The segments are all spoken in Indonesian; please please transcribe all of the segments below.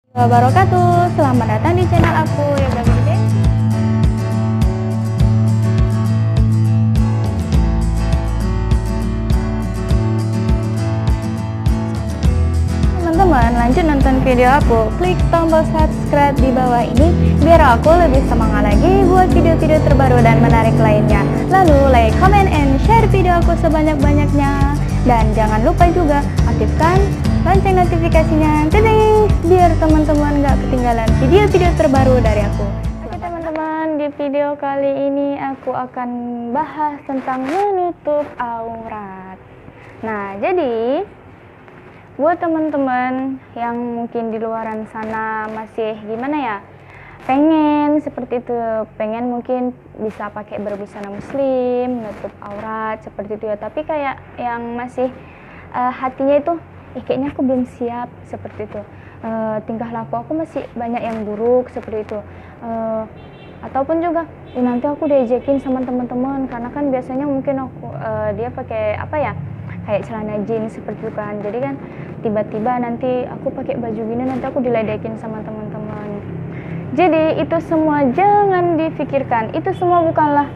Wabarakatuh. Selamat datang di channel aku ya Gede. Teman-teman, lanjut nonton video aku. Klik tombol subscribe di bawah ini biar aku lebih semangat lagi buat video-video terbaru dan menarik lainnya. Lalu like, comment, and share video aku sebanyak-banyaknya. Dan jangan lupa juga aktifkan lonceng notifikasinya, biar teman-teman gak ketinggalan video-video terbaru dari aku. Oke teman-teman, di video kali ini aku akan bahas tentang menutup aurat. Nah, jadi buat teman-teman yang mungkin di luaran sana masih gimana ya, pengen seperti itu, pengen mungkin bisa pakai berbusana muslim, menutup aurat seperti itu ya, tapi kayak yang masih hatinya itu kayaknya aku belum siap seperti itu, tingkah laku aku masih banyak yang buruk seperti itu, ataupun juga nanti aku diajakin sama teman-teman karena kan biasanya mungkin aku dia pakai apa ya, kayak celana jeans seperti itu kan, jadi kan tiba-tiba nanti aku pakai baju gini nanti aku diledekin sama teman-teman. Jadi itu semua jangan difikirkan, itu semua bukanlah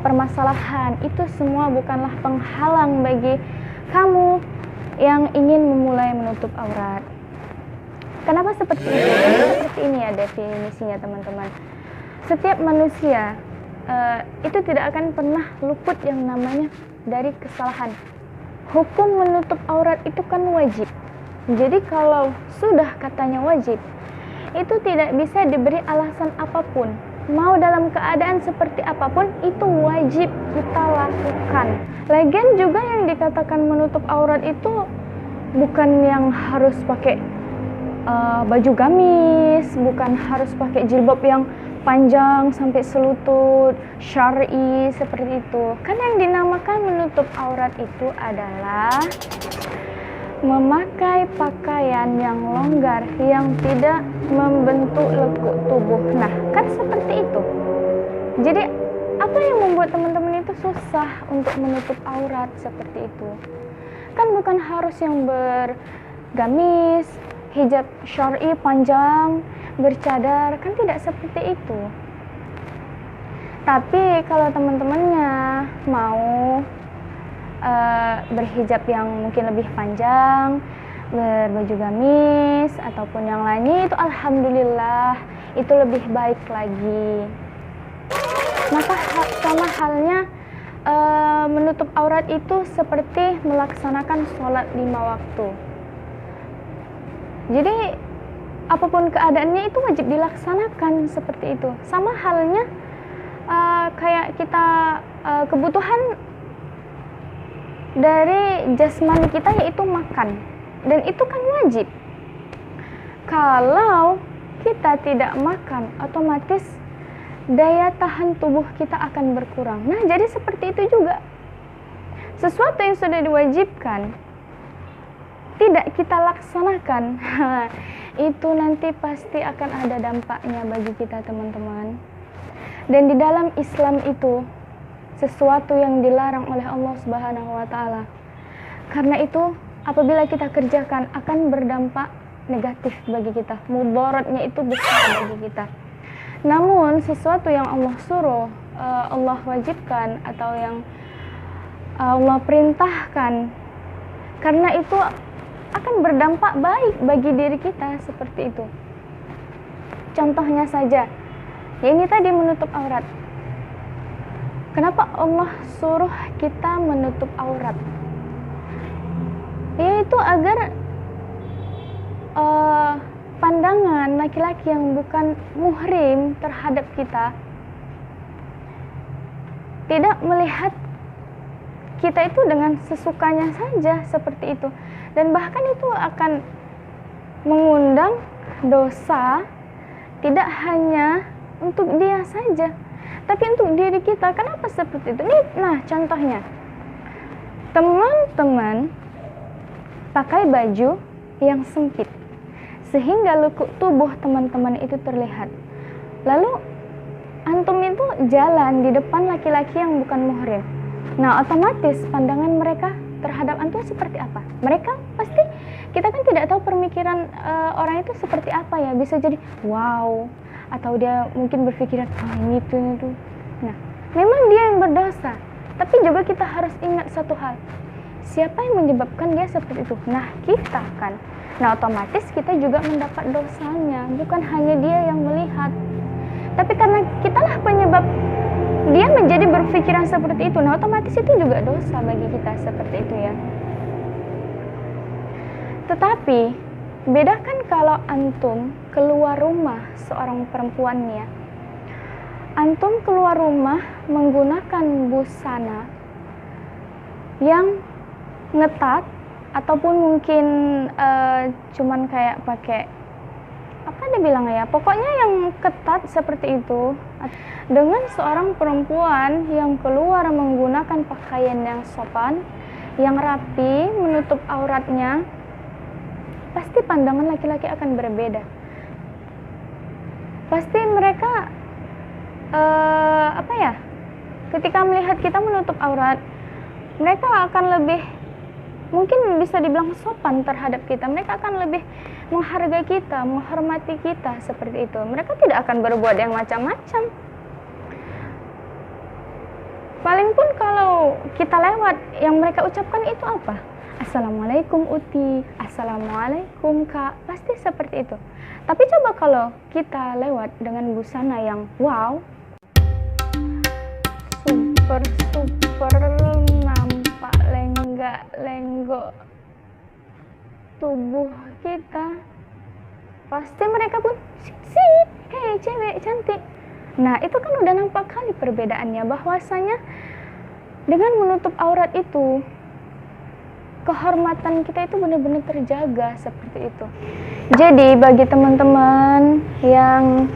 permasalahan, itu semua bukanlah penghalang bagi kamu yang ingin memulai menutup aurat. Kenapa seperti itu? Seperti ini ya definisinya teman-teman. Setiap manusia itu tidak akan pernah luput yang namanya dari kesalahan. Hukum menutup aurat itu kan wajib. Jadi kalau sudah katanya wajib, itu tidak bisa diberi alasan apapun. Mau dalam keadaan seperti apapun, itu wajib kita lakukan. Lagian juga yang dikatakan menutup aurat itu bukan yang harus pakai baju gamis, bukan harus pakai jilbab yang panjang sampai selutut, syar'i seperti itu. Kan yang dinamakan menutup aurat itu adalah memakai pakaian yang longgar yang tidak membentuk lekuk tubuh. Nah, kan seperti itu. Jadi, apa yang membuat teman-teman itu susah untuk menutup aurat seperti itu? Kan bukan harus yang bergamis, hijab syar'i panjang, bercadar, kan tidak seperti itu. Tapi kalau teman-temannya mau berhijab yang mungkin lebih panjang, berbaju gamis ataupun yang lainnya, itu alhamdulillah itu lebih baik lagi. Maka sama halnya menutup aurat itu seperti melaksanakan sholat 5 waktu. Jadi apapun keadaannya itu wajib dilaksanakan seperti itu. Sama halnya kayak kita kebutuhan dari jasmani kita yaitu makan, dan itu kan wajib. Kalau kita tidak makan, otomatis daya tahan tubuh kita akan berkurang. Nah, jadi seperti itu juga. Sesuatu yang sudah diwajibkan tidak kita laksanakan, itu nanti pasti akan ada dampaknya bagi kita teman-teman. Dan di dalam Islam itu sesuatu yang dilarang oleh Allah Subhanahu wa Ta'ala. Karena itu apabila kita kerjakan akan berdampak negatif bagi kita, mudaratnya itu besar bagi kita. Namun sesuatu yang Allah suruh, Allah wajibkan, atau yang Allah perintahkan, karena itu akan berdampak baik bagi diri kita seperti itu. Contohnya saja, ya ini tadi menutup aurat. Kenapa Allah suruh kita menutup aurat? Yaitu agar pandangan laki-laki yang bukan muhrim terhadap kita tidak melihat kita itu dengan sesukanya saja seperti itu, dan bahkan itu akan mengundang dosa tidak hanya untuk dia saja, tapi untuk diri kita. Kenapa seperti itu? Nah, contohnya teman-teman pakai baju yang sempit sehingga lekuk tubuh teman-teman itu terlihat. Lalu antum itu jalan di depan laki-laki yang bukan muhrim. Nah, otomatis pandangan mereka terhadap antum seperti apa? Mereka pasti kita kan tidak tahu pemikiran orang itu seperti apa ya, bisa jadi wow, atau dia mungkin berpikiran ini tuh. Nah, memang dia yang berdosa, tapi juga kita harus ingat satu hal, siapa yang menyebabkan dia seperti itu? Nah, kita kan. Nah, otomatis kita juga mendapat dosanya, bukan hanya dia yang melihat, tapi karena kitalah penyebab dia menjadi berpikiran seperti itu. Nah, otomatis itu juga dosa bagi kita seperti itu ya. Tetapi bedakan kalau antum keluar rumah seorang perempuan ya, antum keluar rumah menggunakan busana yang ngetat, ataupun mungkin cuman kayak pakai apa dia bilang ya, pokoknya yang ketat seperti itu, dengan seorang perempuan yang keluar menggunakan pakaian yang sopan, yang rapi, menutup auratnya, pasti pandangan laki-laki akan berbeda. Pasti mereka ketika melihat kita menutup aurat, mereka akan lebih, mungkin bisa dibilang sopan terhadap kita. Mereka akan lebih menghargai kita, menghormati kita seperti itu. Mereka tidak akan berbuat yang macam-macam. Paling pun kalau kita lewat, yang mereka ucapkan itu apa? Assalamualaikum Uti, Assalamualaikum Kak, pasti seperti itu. Tapi coba kalau kita lewat dengan busana yang wow, super nampak lenggak-lenggok tubuh kita, pasti mereka pun sip kayak cewek cantik. Nah, itu kan udah nampak kali perbedaannya, bahwasanya dengan menutup aurat itu kehormatan kita itu benar-benar terjaga seperti itu. Jadi bagi teman-teman yang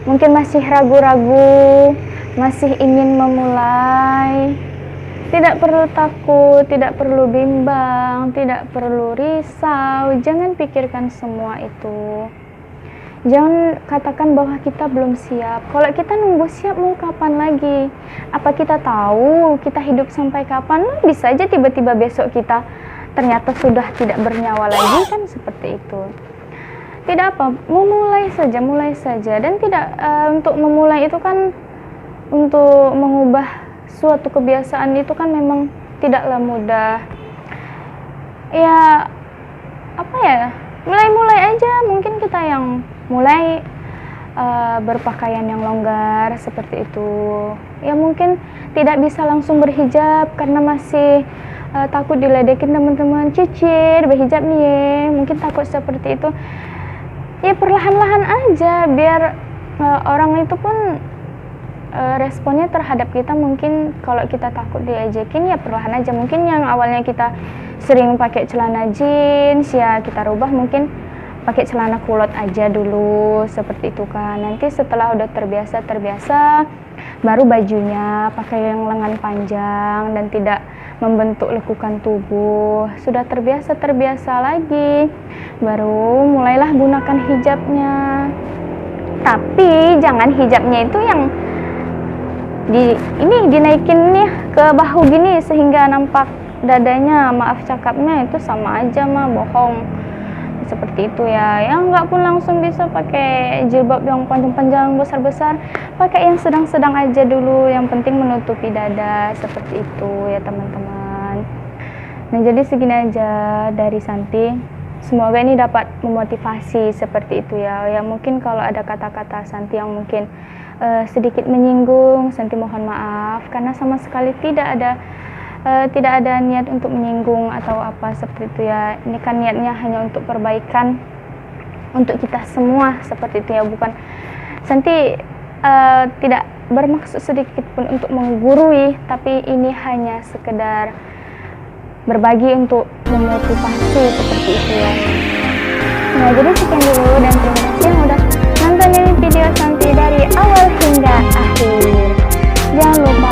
mungkin masih ragu-ragu, masih ingin memulai, tidak perlu takut, tidak perlu bimbang, tidak perlu risau. Jangan pikirkan semua itu. Jangan katakan bahwa kita belum siap. Kalau kita nunggu siap, mau kapan lagi? Apa kita tahu kita hidup sampai kapan? Bisa aja tiba-tiba besok kita ternyata sudah tidak bernyawa lagi, kan seperti itu. Tidak apa, mulai saja. Dan tidak untuk memulai itu kan, untuk mengubah suatu kebiasaan itu kan memang tidaklah mudah. Ya, mulai aja. Mungkin kita yang mulai berpakaian yang longgar seperti itu. Ya mungkin tidak bisa langsung berhijab karena masih takut diledekin teman-teman, cicir berhijab nih ya. Mungkin takut seperti itu. Ya perlahan-lahan aja, biar orang itu pun responnya terhadap kita, mungkin kalau kita takut diajakin ya perlahan aja. Mungkin yang awalnya kita sering pakai celana jeans, ya kita rubah mungkin pakai celana kulot aja dulu seperti itu kan. Nanti setelah udah terbiasa baru bajunya pakai yang lengan panjang dan tidak membentuk lekukan tubuh. Sudah terbiasa lagi, baru mulailah gunakan hijabnya. Tapi jangan hijabnya itu yang dinaikin nih ke bahu gini sehingga nampak dadanya. Maaf cakapnya, itu sama aja mah bohong. Seperti itu ya. Yang nggak pun langsung bisa pakai jilbab yang panjang-panjang besar-besar, pakai yang sedang-sedang aja dulu, yang penting menutupi dada, seperti itu ya teman-teman. Nah, jadi segini aja dari Santi. Semoga ini dapat memotivasi seperti itu ya. Ya mungkin kalau ada kata-kata Santi yang mungkin sedikit menyinggung, Santi mohon maaf, karena sama sekali tidak ada niat untuk menyinggung atau apa seperti itu ya. Ini kan niatnya hanya untuk perbaikan untuk kita semua seperti itu ya. Bukan, Santi tidak bermaksud sedikit pun untuk menggurui, tapi ini hanya sekedar berbagi untuk memotivasi seperti itu ya. Nah, jadi sekian dulu dan terima kasih yang udah nonton ini video Santi dari awal hingga akhir. Jangan lupa